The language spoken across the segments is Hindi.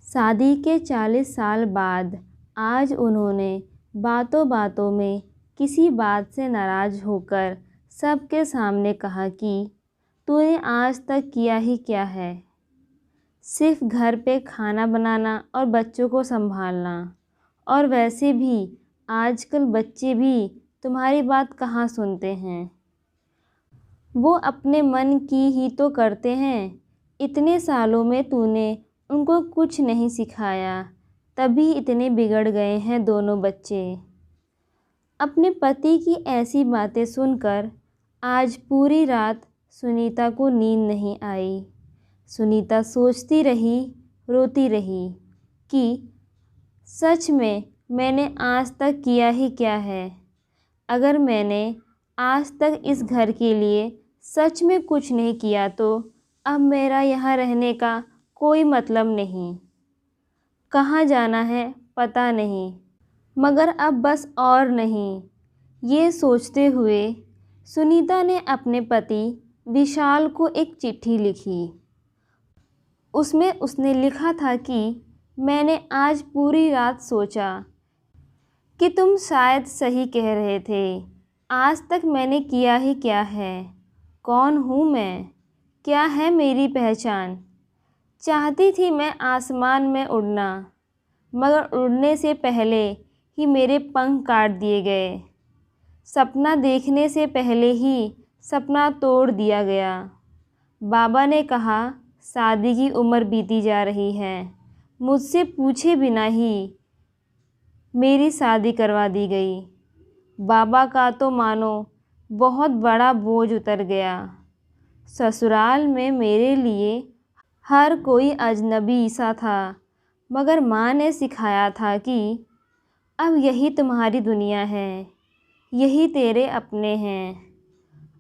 शादी के 40 साल बाद आज उन्होंने बातों बातों में किसी बात से नाराज़ होकर सबके सामने कहा कि तूने आज तक किया ही क्या है, सिर्फ घर पे खाना बनाना और बच्चों को संभालना। और वैसे भी आजकल बच्चे भी तुम्हारी बात कहाँ सुनते हैं, वो अपने मन की ही तो करते हैं। इतने सालों में तूने उनको कुछ नहीं सिखाया, तभी इतने बिगड़ गए हैं दोनों बच्चे। अपने पति की ऐसी बातें सुनकर आज पूरी रात सुनीता को नींद नहीं आई। सुनीता सोचती रही, रोती रही कि सच में मैंने आज तक किया ही क्या है। अगर मैंने आज तक इस घर के लिए सच में कुछ नहीं किया तो अब मेरा यहाँ रहने का कोई मतलब नहीं। कहाँ जाना है पता नहीं, मगर अब बस और नहीं। ये सोचते हुए सुनीता ने अपने पति विशाल को एक चिट्ठी लिखी। उसमें उसने लिखा था कि मैंने आज पूरी रात सोचा कि तुम शायद सही कह रहे थे। आज तक मैंने किया ही क्या है, कौन हूँ मैं, क्या है मेरी पहचान। चाहती थी मैं आसमान में उड़ना, मगर उड़ने से पहले ही मेरे पंख काट दिए गए। सपना देखने से पहले ही सपना तोड़ दिया गया। बाबा ने कहा शादी की उम्र बीती जा रही है, मुझसे पूछे बिना ही मेरी शादी करवा दी गई। बाबा का तो मानो बहुत बड़ा बोझ उतर गया। ससुराल में मेरे लिए हर कोई अजनबी सा था, मगर माँ ने सिखाया था कि अब यही तुम्हारी दुनिया है, यही तेरे अपने हैं।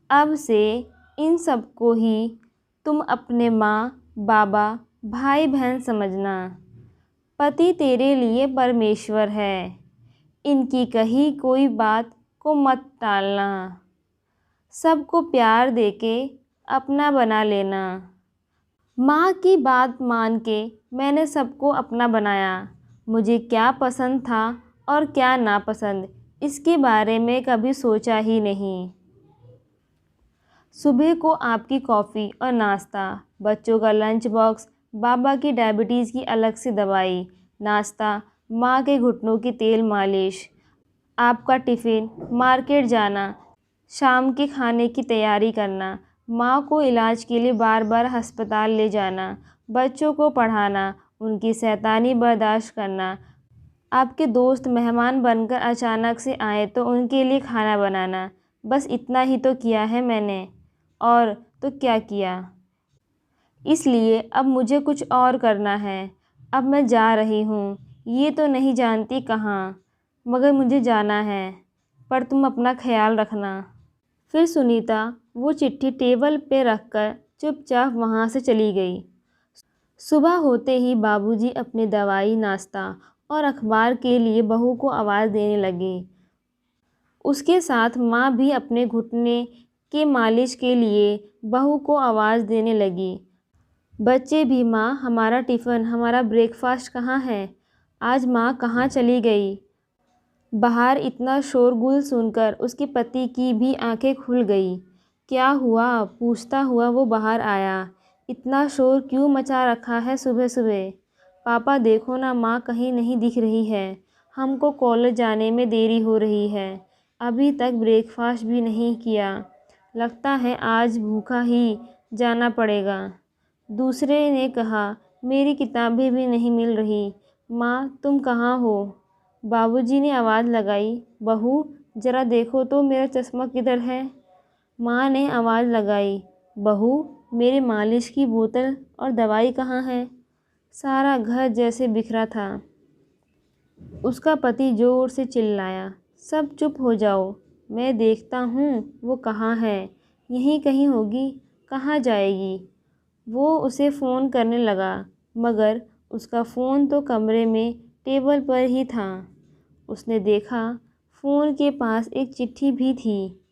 अब से इन सबको ही तुम अपने माँ, बाबा, भाई बहन समझना। पति तेरे लिए परमेश्वर है, इनकी कही कोई बात को मत टालना। सबको प्यार देके अपना बना लेना। माँ की बात मान के मैंने सबको अपना बनाया। मुझे क्या पसंद था और क्या नापसंद, इसके बारे में कभी सोचा ही नहीं। सुबह को आपकी कॉफ़ी और नाश्ता, बच्चों का लंच बॉक्स, बाबा की डायबिटीज़ की अलग से दवाई, नाश्ता, माँ के घुटनों की तेल मालिश, आपका टिफ़िन, मार्केट जाना, शाम के खाने की तैयारी करना, माँ को इलाज के लिए बार बार अस्पताल ले जाना, बच्चों को पढ़ाना, उनकी शैतानी बर्दाश्त करना, आपके दोस्त मेहमान बनकर अचानक से आए तो उनके लिए खाना बनाना। बस इतना ही तो किया है मैंने, और तो क्या किया। इसलिए अब मुझे कुछ और करना है। अब मैं जा रही हूँ, ये तो नहीं जानती कहाँ, मगर मुझे जाना है, पर तुम अपना ख्याल रखना। फिर सुनीता वो चिट्ठी टेबल पे रखकर चुपचाप वहाँ से चली गई। सुबह होते ही बाबूजी अपनी दवाई, नाश्ता और अखबार के लिए बहू को आवाज़ देने लगे। उसके साथ माँ भी अपने घुटने के मालिश के लिए बहू को आवाज़ देने लगी। बच्चे भी माँ हमारा टिफ़िन, हमारा ब्रेकफास्ट कहाँ है, आज माँ कहाँ चली गई। बाहर इतना शोरगुल सुनकर उसके पति की भी आंखें खुल गई। क्या हुआ, पूछता हुआ वो बाहर आया। इतना शोर क्यों मचा रखा है सुबह सुबह। पापा देखो ना, माँ कहीं नहीं दिख रही है। हमको कॉलेज जाने में देरी हो रही है, अभी तक ब्रेकफास्ट भी नहीं किया। लगता है आज भूखा ही जाना पड़ेगा। दूसरे ने कहा मेरी किताबें भी नहीं मिल रही, माँ तुम कहाँ हो। बाबूजी ने आवाज़ लगाई, बहू ज़रा देखो तो मेरा चश्मा किधर है। माँ ने आवाज़ लगाई, बहू मेरे मालिश की बोतल और दवाई कहाँ है। सारा घर जैसे बिखरा था। उसका पति ज़ोर से चिल्लाया, सब चुप हो जाओ, मैं देखता हूँ वो कहाँ है, यहीं कहीं होगी, कहाँ जाएगी। वो उसे फ़ोन करने लगा, मगर उसका फ़ोन तो कमरे में टेबल पर ही था। उसने देखा फ़ोन के पास एक चिट्ठी भी थी।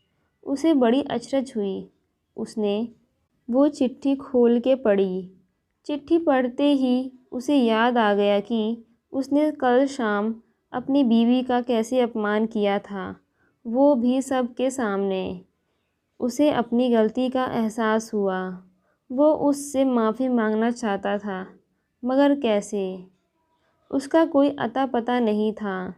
उसे बड़ी अचरज हुई। उसने वो चिट्ठी खोल के पढ़ी। चिट्ठी पढ़ते ही उसे याद आ गया कि उसने कल शाम अपनी बीवी का कैसे अपमान किया था, वो भी सबके सामने। उसे अपनी गलती का एहसास हुआ। वो उससे माफ़ी मांगना चाहता था, मगर कैसे? उसका कोई अता पता नहीं था।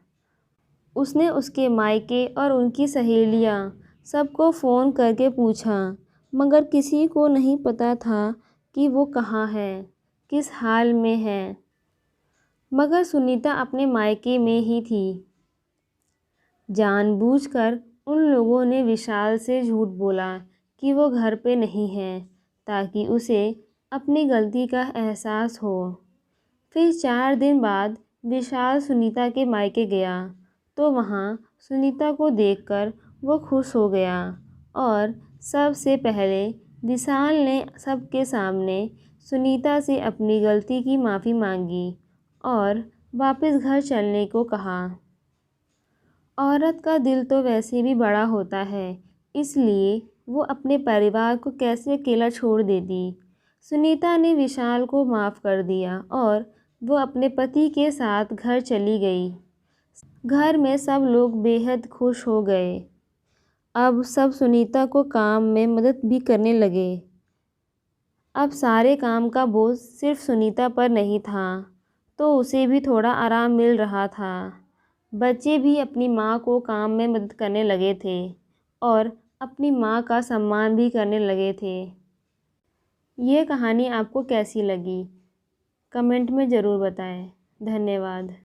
उसने उसके मायके और उनकी सहेलियां सबको फ़ोन करके पूछा, मगर किसी को नहीं पता था कि वो कहाँ है, किस हाल में है। मगर सुनीता अपने मायके में ही थी। जानबूझकर उन लोगों ने विशाल से झूठ बोला कि वो घर पे नहीं है, ताकि उसे अपनी गलती का एहसास हो। फिर 4 दिन बाद विशाल सुनीता के मायके गया, तो वहाँ सुनीता को देखकर वो खुश हो गया और सबसे पहले विशाल ने सबके सामने सुनीता से अपनी गलती की माफ़ी मांगी और वापस घर चलने को कहा। औरत का दिल तो वैसे भी बड़ा होता है, इसलिए वो अपने परिवार को कैसे अकेला छोड़ देती। सुनीता ने विशाल को माफ़ कर दिया और वो अपने पति के साथ घर चली गई। घर में सब लोग बेहद खुश हो गए। अब सब सुनीता को काम में मदद भी करने लगे। अब सारे काम का बोझ सिर्फ सुनीता पर नहीं था, तो उसे भी थोड़ा आराम मिल रहा था। बच्चे भी अपनी माँ को काम में मदद करने लगे थे और अपनी माँ का सम्मान भी करने लगे थे। ये कहानी आपको कैसी लगी? कमेंट में ज़रूर बताएं। धन्यवाद।